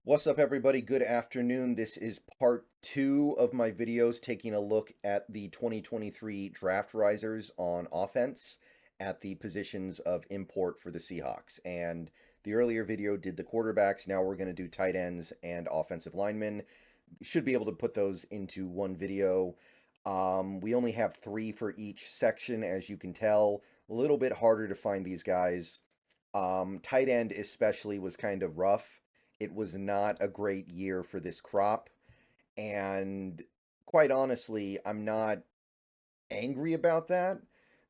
What's up, everybody? Good afternoon. This is part two of my videos taking a look at the 2023 draft risers on offense at the positions of import for the Seahawks. And the earlier video did the quarterbacks. Now we're going to do tight ends and offensive linemen. Should be able to put those into one video. We only have three for each section, as you can tell. A little bit harder to find these guys. Tight end especially was kind of rough. It was not a great year for this crop. And quite honestly, I'm not angry about that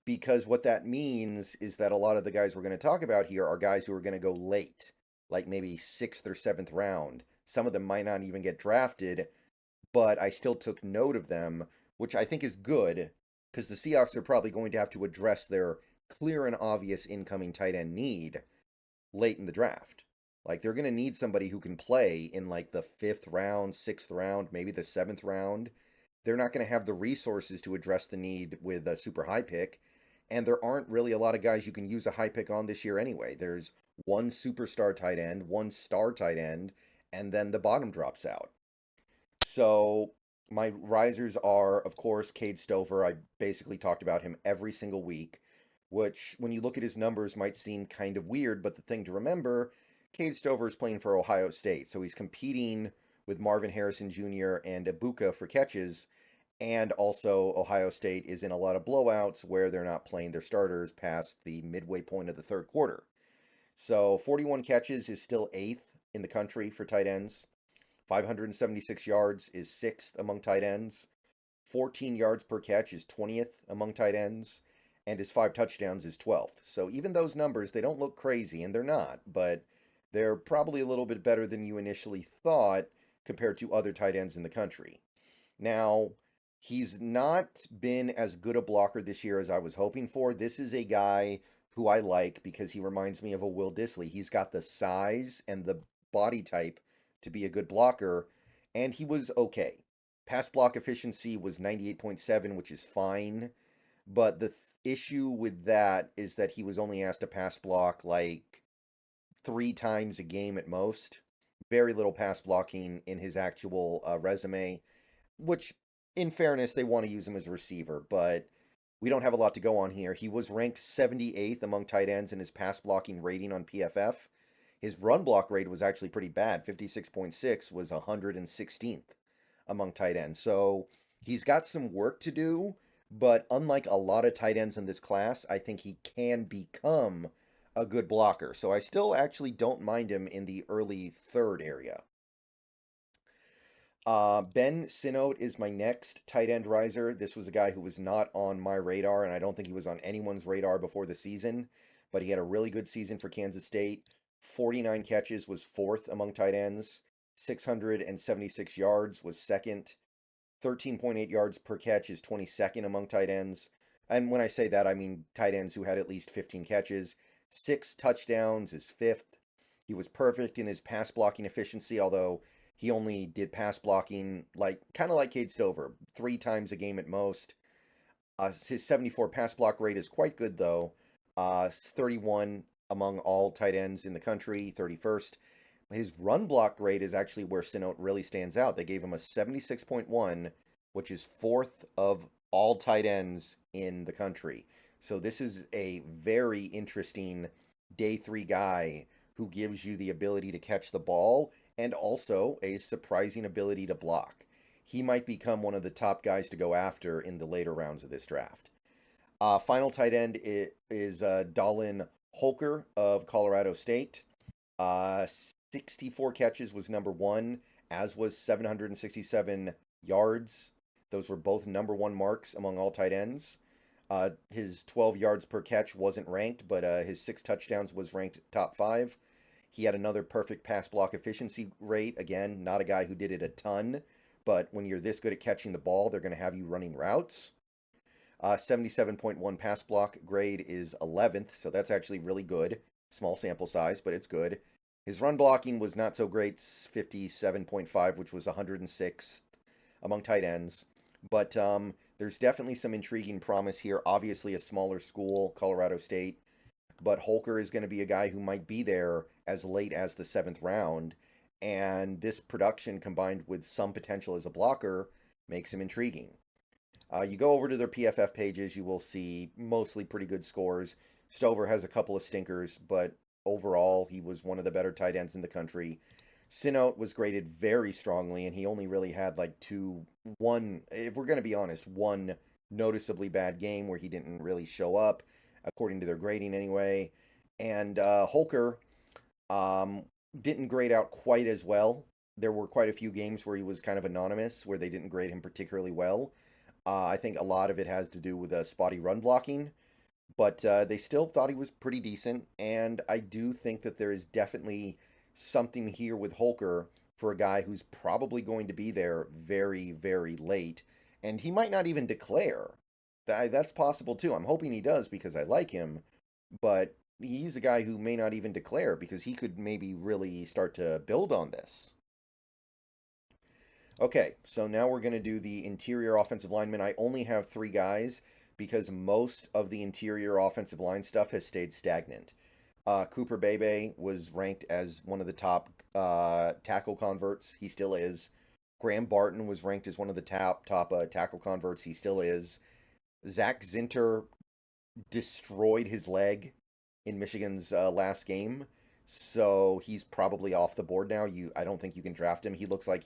because what that means is that a lot of the guys we're going to talk about here are guys who are going to go late, like maybe sixth or seventh round. Some of them might not even get drafted, but I still took note of them, which I think is good because the Seahawks are probably going to have to address their clear and obvious incoming tight end need late in the draft. Like they're going to need somebody who can play in like the fifth round, sixth round, maybe the seventh round. They're not going to have the resources to address the need with a super high pick. And there aren't really a lot of guys you can use a high pick on this year anyway. There's one superstar tight end, one star tight end, and then the bottom drops out. So my risers are, of course, Cade Stover. I basically talked about him every single week, which, when you look at his numbers, might seem kind of weird. But the thing to remember, Cade Stover is playing for Ohio State, so he's competing with Marvin Harrison Jr. and Ibuka for catches. And also, Ohio State is in a lot of blowouts where they're not playing their starters past the midway point of the third quarter. So 41 catches is still eighth in the country for tight ends. 576 yards is sixth among tight ends. 14 yards per catch is 20th among tight ends. And his 5 touchdowns is 12th. So even those numbers, they don't look crazy, and they're not, but they're probably a little bit better than you initially thought compared to other tight ends in the country. Now, he's not been as good a blocker this year as I was hoping for. This is a guy who I like because he reminds me of a Will Dissly. He's got the size and the body type to be a good blocker, and he was okay. Pass block efficiency was 98.7, which is fine, but the issue with that is that he was only asked to pass block like 3 times a game at most. Very little pass blocking in his actual resume, which, in fairness, they want to use him as a receiver, but we don't have a lot to go on here. He was ranked 78th among tight ends in his pass blocking rating on PFF. His run block rate was actually pretty bad. 56.6 was 116th among tight ends. So he's got some work to do, but unlike a lot of tight ends in this class, I think he can become a good blocker. So I still actually don't mind him in the early third area. Ben Sinote is my next tight end riser. This was a guy who was not on my radar, and I don't think he was on anyone's radar before the season, but he had a really good season for Kansas State. 49 catches was fourth among tight ends. 676 yards was second. 13.8 yards per catch is 22nd among tight ends. And when I say that, I mean tight ends who had at least 15 catches. 6 touchdowns is fifth. He was perfect in his pass blocking efficiency, although he only did pass blocking like kind of like Cade Stover, 3 times a game at most. His 74 pass block rate is quite good though. 31 among all tight ends in the country, 31st. His run block rate is actually where Sinote really stands out. They gave him a 76.1, which is fourth of all tight ends in the country. So this is a very interesting day three guy who gives you the ability to catch the ball and also a surprising ability to block. He might become one of the top guys to go after in the later rounds of this draft. Final tight end is Dallin Holker of Colorado State. 64 catches was number one, as was 767 yards. Those were both number one marks among all tight ends. His 12 yards per catch wasn't ranked, but his 6 touchdowns was ranked top five. He had another perfect pass block efficiency rate. Again, not a guy who did it a ton, but when you're this good at catching the ball, they're going to have you running routes. 77.1 pass block grade is 11th, so that's actually really good. Small sample size, but it's good. His run blocking was not so great, 57.5, which was 106th among tight ends. But there's definitely some intriguing promise here. Obviously, a smaller school, Colorado State. But Holker is going to be a guy who might be there as late as the 7th round. And this production combined with some potential as a blocker makes him intriguing. You go over to their PFF pages, you will see mostly pretty good scores. Stover has a couple of stinkers, but overall, he was one of the better tight ends in the country. Sinout was graded very strongly, and he only really had like one, if we're going to be honest, one noticeably bad game where he didn't really show up, according to their grading anyway. And Holker um, didn't grade out quite as well. There were quite a few games where he was kind of anonymous, where they didn't grade him particularly well. I think a lot of it has to do with spotty run blocking, but they still thought he was pretty decent. And I do think that there is definitely something here with Holker for a guy who's probably going to be there very, very late. And he might not even declare. That's possible too. I'm hoping he does because I like him, but he's a guy who may not even declare because he could maybe really start to build on this. Okay, so now we're going to do the interior offensive linemen. I only have three guys because most of the interior offensive line stuff has stayed stagnant. Cooper Bebe was ranked as one of the top tackle converts. He still is. Graham Barton was ranked as one of the top tackle converts. He still is. Zach Zinter destroyed his leg in Michigan's last game, so he's probably off the board now. I don't think you can draft him. He looks like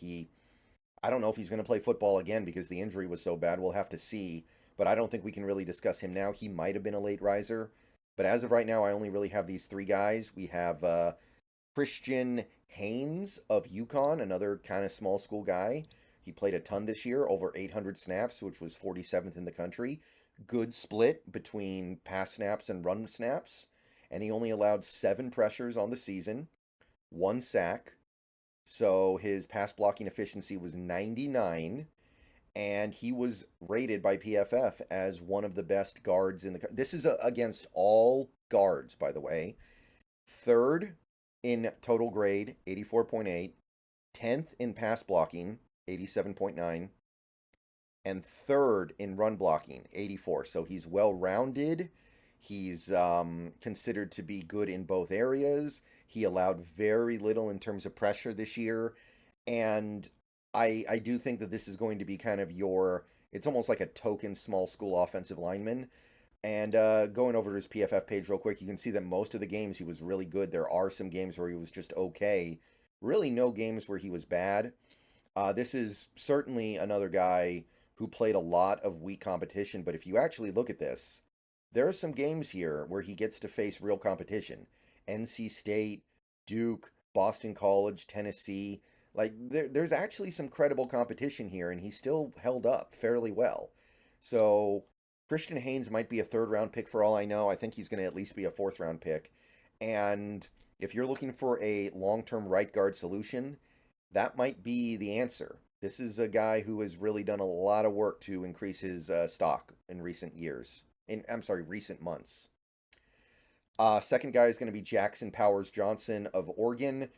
I don't know if he's going to play football again because the injury was so bad. We'll have to see. But I don't think we can really discuss him now. He might have been a late riser. But as of right now, I only really have these three guys. We have Christian Haynes of UConn, another kind of small school guy. He played a ton this year, over 800 snaps, which was 47th in the country. Good split between pass snaps and run snaps. And he only allowed 7 pressures on the season, 1 sack, so his pass blocking efficiency was 99, and he was rated by PFF as one of the best guards in the. This is against all guards, by the way. Third in total grade, 84.8. 10th in pass blocking, 87.9. And third in run blocking, 84. So he's well rounded. He's considered to be good in both areas. He allowed very little in terms of pressure this year. And I do think that this is going to be kind of it's almost like a token small school offensive lineman. And going over to his PFF page real quick, you can see that most of the games he was really good. There are some games where he was just okay. Really no games where he was bad. This is certainly another guy who played a lot of weak competition. But if you actually look at this, there are some games here where he gets to face real competition. NC State, Duke, Boston College, Tennessee. Like, there's actually some credible competition here, and he still held up fairly well. So, Christian Haynes might be a third-round pick for all I know. I think he's going to at least be a fourth-round pick. And if you're looking for a long-term right guard solution, that might be the answer. This is a guy who has really done a lot of work to increase his stock in recent years. Recent months. Second guy is going to be Jackson Powers Johnson of Oregon.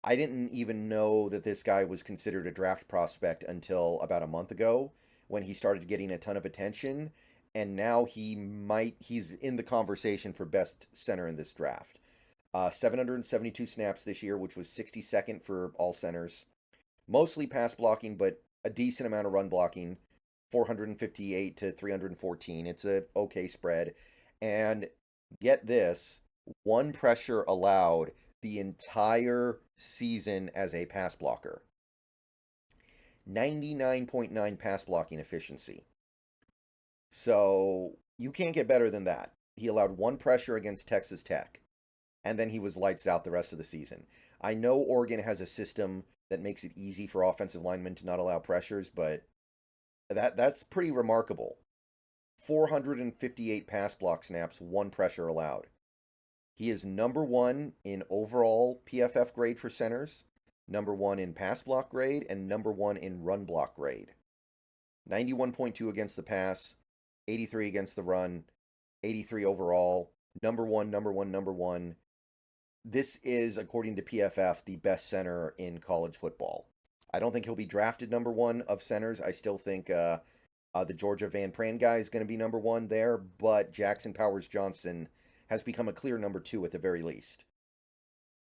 I didn't even know that this guy was considered a draft prospect until about a month ago when he started getting a ton of attention. And now he's in the conversation for best center in this draft. 772 snaps this year, which was 62nd for all centers. Mostly pass blocking, but a decent amount of run blocking. 458 to 314. It's a okay spread. And get this, 1 pressure allowed the entire season as a pass blocker. 99.9 pass blocking efficiency. So you can't get better than that. He allowed 1 pressure against Texas Tech, and then he was lights out the rest of the season. I know Oregon has a system that makes it easy for offensive linemen to not allow pressures, but that's pretty remarkable. 458 pass block snaps, 1 pressure allowed. He is number 1 in overall PFF grade for centers, number 1 in pass block grade, and number 1 in run block grade. 91.2 against the pass, 83 against the run, 83 overall, number 1, number 1, number 1. This is, according to PFF, the best center in college football. I don't think he'll be drafted number 1 of centers. I still think the Georgia Van Pran guy is going to be number 1 there, but Jackson Powers Johnson has become a clear number 2 at the very least.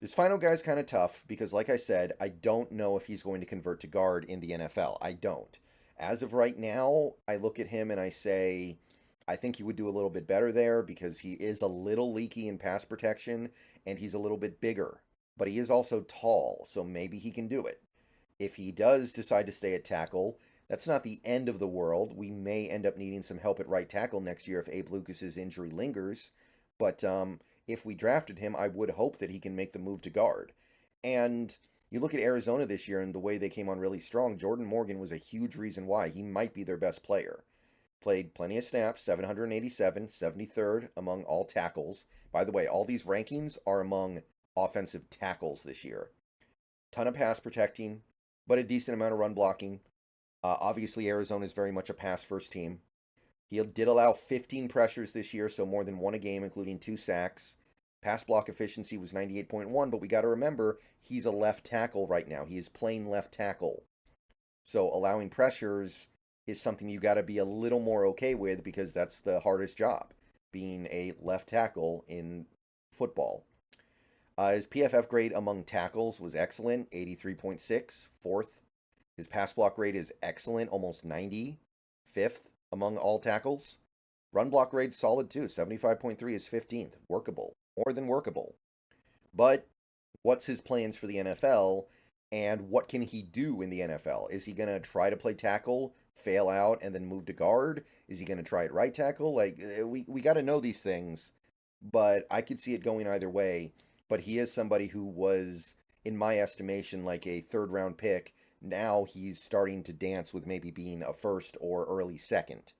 This final guy's kind of tough because, like I said, I don't know if he's going to convert to guard in the NFL. I don't. As of right now, I look at him and I say, I think he would do a little bit better there because he is a little leaky in pass protection and he's a little bit bigger. But he is also tall, so maybe he can do it. If he does decide to stay at tackle, that's not the end of the world. We may end up needing some help at right tackle next year if Abe Lucas's injury lingers. But if we drafted him, I would hope that he can make the move to guard. And you look at Arizona this year and the way they came on really strong. Jordan Morgan was a huge reason why. He might be their best player. Played plenty of snaps, 787, 73rd among all tackles. By the way, all these rankings are among offensive tackles this year. Ton of pass protecting, but a decent amount of run blocking. Obviously, Arizona is very much a pass-first team. He did allow 15 pressures this year, so more than one a game, including 2 sacks. Pass block efficiency was 98.1, but we got to remember, he's a left tackle right now. He is playing left tackle. So allowing pressures is something you got to be a little more okay with because that's the hardest job, being a left tackle in football. His PFF grade among tackles was excellent, 83.6, fourth. His pass block rate is excellent, almost 90, fifth among all tackles. Run block rate solid too, 75.3 is 15th, workable, more than workable. But what's his plans for the NFL and what can he do in the NFL? Is he going to try to play tackle, fail out, and then move to guard? Is he going to try at right tackle? Like, we got to know these things, but I could see it going either way. But he is somebody who was, in my estimation, like a third round pick. Now he's starting to dance with maybe being a first or early second.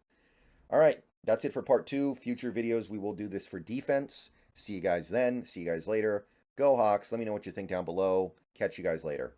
All right, that's it for part 2. Future videos, we will do this for defense. See you guys then. See you guys later. Go Hawks. Let me know what you think down below. Catch you guys later.